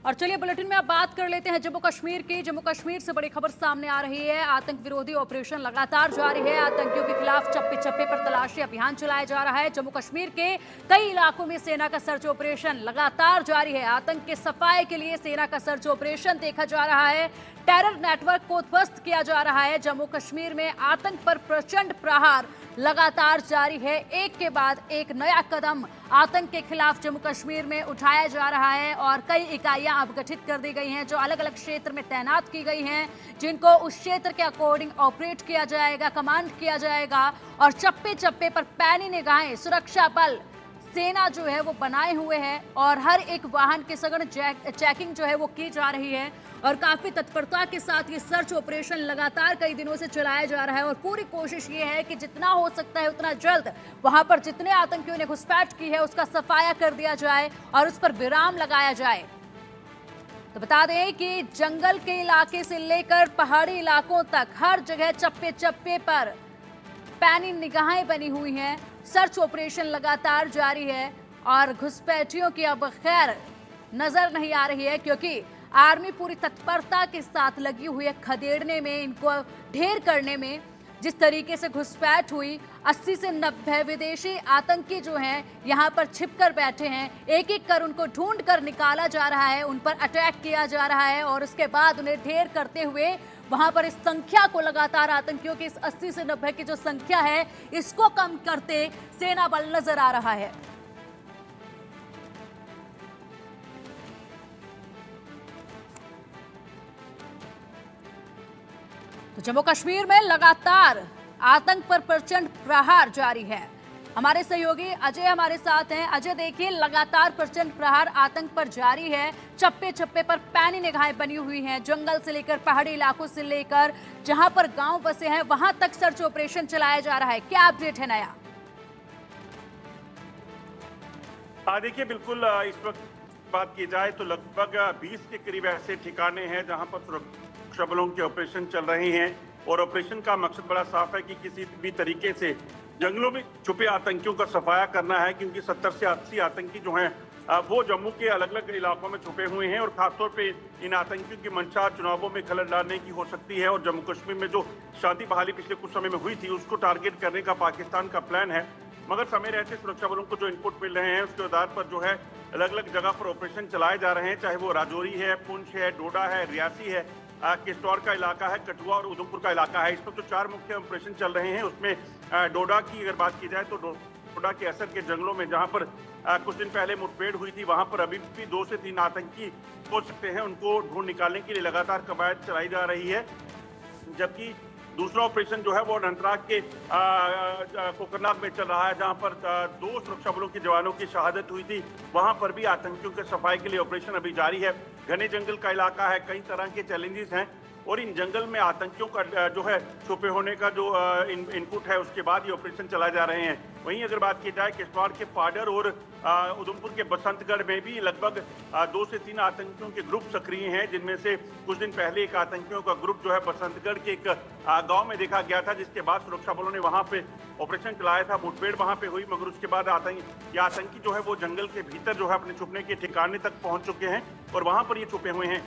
और चलिए बुलेटिन में अब बात कर लेते हैं जम्मू कश्मीर की। जम्मू कश्मीर से बड़ी खबर सामने आ रही है। आतंक विरोधी ऑपरेशन लगातार जारी है। आतंकियों के खिलाफ चप्पे चप्पे पर तलाशी अभियान चलाया जा रहा है। जम्मू कश्मीर के कई इलाकों में सेना का सर्च ऑपरेशन लगातार जारी है। आतंक के सफाए के लिए सेना का सर्च ऑपरेशन देखा जा रहा है। टेरर नेटवर्क को ध्वस्त किया जा रहा है। जम्मू कश्मीर में आतंक पर प्रचंड प्रहार लगातार जारी है। एक के बाद एक नया कदम आतंक के खिलाफ जम्मू कश्मीर में उठाया जा रहा है और कई इकाइयां अब गठित कर दी गई हैं जो अलग अलग क्षेत्र में तैनात की गई हैं, जिनको उस क्षेत्र के अकॉर्डिंग ऑपरेट किया जाएगा, कमांड किया जाएगा। और चप्पे चप्पे पर पैनी निगाहें सुरक्षा बल सेना जो है वो बनाए हुए हैं और हर एक वाहन के सघन चेकिंग जो है वो की जा रही है। और काफी तत्परता के साथ ये सर्च ऑपरेशन लगातार कई दिनों से चलाया जा रहा है और पूरी कोशिश ये है कि जितना हो सकता है उतना जल्द वहां पर जितने आतंकियों ने घुसपैठ की है उसका सफाया कर दिया जाए और उस पर विराम लगाया जाए। तो बता दें कि जंगल के इलाके से लेकर पहाड़ी इलाकों तक हर जगह चप्पे चप्पे पर पैनी निगाहें बनी हुई हैं। सर्च ऑपरेशन लगातार जारी है और घुसपैठियों की अब खैर नजर नहीं आ रही है, क्योंकि आर्मी पूरी तत्परता के साथ लगी हुई है खदेड़ने में, इनको ढेर करने में। जिस तरीके से घुसपैठ हुई, 80 से 90 विदेशी आतंकी जो हैं यहाँ पर छिपकर बैठे हैं। एक एक कर उनको ढूंढ कर निकाला जा रहा है, उन पर अटैक किया जा रहा है और उसके बाद उन्हें ढेर करते हुए वहां पर इस संख्या को लगातार आतंकियों की इस 80 से 90 की जो संख्या है इसको कम करते सेना बल नजर आ रहा है। तो जम्मू कश्मीर में लगातार आतंक पर प्रचंड प्रहार जारी है। हमारे सहयोगी अजय हमारे साथ हैं। अजय, देखिए लगातार प्रचंड प्रहार आतंक पर जारी है। चप्पे चप्पे पर पैनी निगाहें बनी हुई हैं। जंगल से लेकर पहाड़ी इलाकों से लेकर जहां पर गांव बसे हैं वहां तक सर्च ऑपरेशन चलाया जा रहा है। क्या अपडेट है नया? देखिए, बिल्कुल इस वक्त बात की जाए तो लगभग 20 के करीब ऐसे ठिकाने हैं जहां पर सुरक्षा बलों के ऑपरेशन चल रहे हैं और ऑपरेशन का मकसद बड़ा साफ है कि किसी भी तरीके से जंगलों में छुपे आतंकियों का सफाया करना है, क्योंकि 70 से 80 आतंकी जो हैं वो जम्मू के अलग अलग इलाकों में छुपे हुए हैं और खासतौर पे इन आतंकियों की मंशा चुनावों में खलल डालने की हो सकती है। और जम्मू कश्मीर में जो शांति बहाली पिछले कुछ समय में हुई थी उसको टारगेट करने का पाकिस्तान का प्लान है। मगर समय रहते सुरक्षा बलों को जो इनपुट मिल रहे हैं उसके आधार पर जो है अलग अलग जगह पर ऑपरेशन चलाए जा रहे हैं, चाहे वो राजौरी है, पुंछ है, डोडा है, रियासी है, किश्तवाड़ का इलाका है, कठुआ और उधमपुर का इलाका है। इस पर जो 4 मुख्य ऑपरेशन चल रहे हैं उसमें डोडा की अगर बात की जाए तो डोडा के असर के जंगलों में जहां पर कुछ दिन पहले मुठभेड़ हुई थी वहां पर अभी भी 2 से 3 आतंकी हो सकते हैं। उनको ढूंढ निकालने के लिए लगातार कवायद चलाई जा रही है। जबकि दूसरा ऑपरेशन जो है वो अनंतनाग के कोकरनाग में चल रहा है, जहां पर 2 सुरक्षा बलों के जवानों की शहादत हुई थी। वहां पर भी आतंकियों के सफाई के लिए ऑपरेशन अभी जारी है। घने जंगल का इलाका है, कई तरह के चैलेंजेस हैं और इन जंगल में आतंकियों का जो है छुपे होने का जो इनपुट है उसके बाद ये ऑपरेशन चलाए जा रहे हैं। वहीं अगर बात की जाए किश्तवाड़ के पाडर और उधमपुर के बसंतगढ़ में भी लगभग 2 से 3 आतंकियों के ग्रुप सक्रिय हैं, जिनमें से कुछ दिन पहले एक आतंकियों का ग्रुप जो है बसंतगढ़ के एक गांव में देखा गया था, जिसके बाद सुरक्षा बलों ने वहां पे ऑपरेशन चलाया था। मुठभेड़ वहां पे हुई मगर उसके बाद आतंकी जो है वो जंगल के भीतर जो है अपने छुपने के ठिकाने तक पहुंच चुके हैं और वहां पर ये छुपे हुए हैं।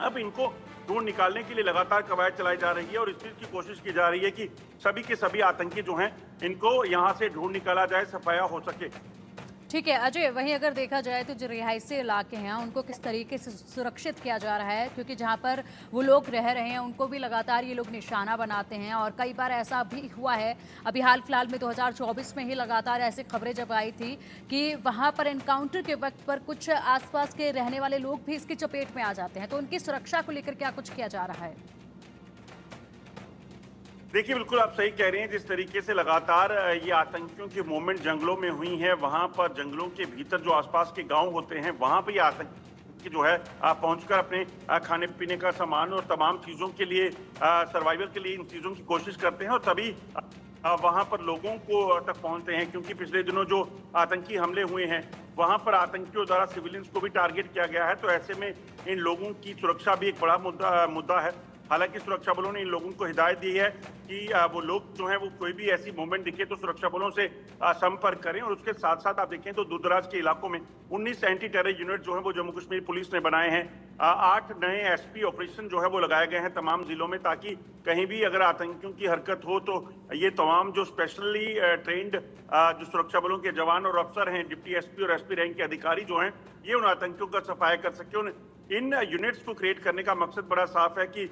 अब इनको ढूंढ निकालने के लिए लगातार कवायद चलाई जा रही है और इस चीज की कोशिश की जा रही है कि सभी के सभी आतंकी जो हैं इनको यहां से ढूंढ निकाला जाए, सफाया हो सके। ठीक है अजय, वहीं अगर देखा जाए तो जो रिहायशी इलाके हैं उनको किस तरीके से सुरक्षित किया जा रहा है, क्योंकि जहां पर वो लोग रह रहे हैं उनको भी लगातार ये लोग निशाना बनाते हैं और कई बार ऐसा भी हुआ है। अभी हाल फिलहाल में 2024 में ही लगातार ऐसी खबरें जब आई थी कि वहां पर एनकाउंटर के वक्त पर कुछ आसपास के रहने वाले लोग भी इसकी चपेट में आ जाते हैं। तो उनकी सुरक्षा को लेकर क्या कुछ किया जा रहा है? देखिए, बिल्कुल आप सही कह रहे हैं। जिस तरीके से लगातार ये आतंकियों की मूवमेंट जंगलों में हुई है, वहां पर जंगलों के भीतर जो आसपास के गांव होते हैं वहां पर ये आतंकी जो है पहुंचकर अपने खाने पीने का सामान और तमाम चीजों के लिए सर्वाइवल के लिए इन चीजों की कोशिश करते हैं और तभी वहां पर लोगों को तक पहुंचते हैं। क्योंकि पिछले दिनों जो आतंकी हमले हुए हैं वहां पर आतंकियों द्वारा सिविलियंस को भी टारगेट किया गया है, तो ऐसे में इन लोगों की सुरक्षा भी एक बड़ा मुद्दा है। हालांकि सुरक्षा बलों ने इन लोगों को हिदायत दी है कि वो लोग जो हैं वो कोई भी ऐसी मूवमेंट दिखे तो सुरक्षा बलों से संपर्क करें। और उसके साथ साथ आप देखें तो दूरदराज के इलाकों में 19 एंटी टेरर यूनिट जो है वो जम्मू कश्मीर पुलिस ने बनाए हैं। 8 नए एसपी ऑपरेशन जो है वो लगाए गए हैं तमाम जिलों में, ताकि कहीं भी अगर आतंकियों की हरकत हो तो ये तमाम जो स्पेशली ट्रेंड जो सुरक्षा बलों के जवान और अफसर हैं, डिप्टी एसपी और एसपी रैंक के अधिकारी जो हैं, ये उन आतंकियों का सफाया कर सके। इन यूनिट्स को क्रिएट करने का मकसद बड़ा साफ है कि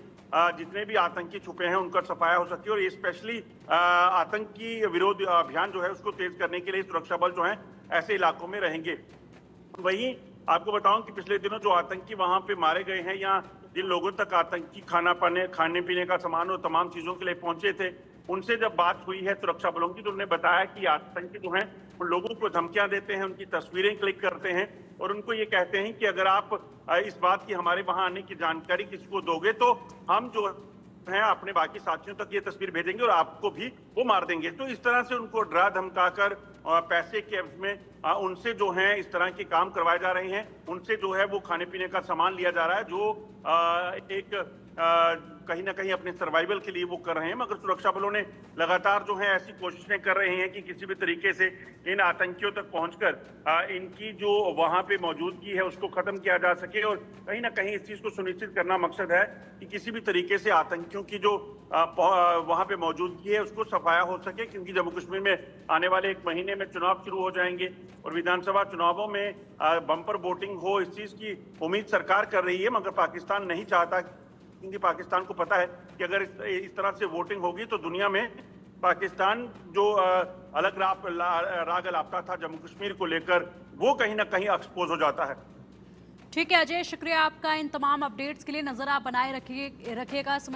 जितने भी आतंकी छुपे हैं उनका सफाया हो सके। और ये स्पेशली आतंकी विरोध अभियान जो है उसको तेज करने के लिए सुरक्षा बल जो है ऐसे इलाकों में रहेंगे। वहीं आपको बताऊं कि पिछले दिनों जो आतंकी वहां पे मारे गए हैं या जिन लोगों तक आतंकी खाने पीने का सामान और तमाम चीजों के लिए पहुंचे थे, उनसे जब बात हुई है सुरक्षा बलों की तो उन्होंने बताया कि आतंकी जो हैं उन लोगों को धमकियां देते हैं, उनकी तस्वीरें क्लिक करते हैं और उनको ये कहते हैं कि अगर आप इस बात की हमारे वहां आने की जानकारी किसी को दोगे तो हम जो हैं अपने बाकी साथियों तक ये तस्वीर भेजेंगे और आपको भी वो मार देंगे। तो इस तरह से उनको डरा धमकाकर पैसे के एवज में उनसे जो है इस तरह के काम करवाए जा रहे हैं। उनसे जो है वो खाने पीने का सामान लिया जा रहा है जो एक कहीं ना कहीं अपने सर्वाइवल के लिए वो कर रहे हैं। मगर सुरक्षा बलों ने लगातार जो है ऐसी कोशिशें कर रहे हैं कि किसी भी तरीके से इन आतंकियों तक पहुंचकर इनकी जो वहां पे मौजूदगी है उसको खत्म किया जा सके। और कहीं ना कहीं इस चीज को सुनिश्चित करना मकसद है कि किसी भी तरीके से आतंकियों की जो वहां पे मौजूदगी है उसको सफाया हो सके, क्योंकि जम्मू कश्मीर में आने वाले 1 महीने में चुनाव शुरू हो जाएंगे और विधानसभा चुनावों में बम्पर वोटिंग हो, इस चीज की उम्मीद सरकार कर रही है। मगर पाकिस्तान नहीं चाहता, क्योंकि पाकिस्तान को पता है कि अगर इस तरह से वोटिंग होगी तो दुनिया में पाकिस्तान जो अलग राग अलापता था जम्मू कश्मीर को लेकर, वो कहीं ना कहीं एक्सपोज हो जाता है। ठीक है अजय, शुक्रिया आपका इन तमाम अपडेट्स के लिए। नजर आप बनाए रखिएगा। समय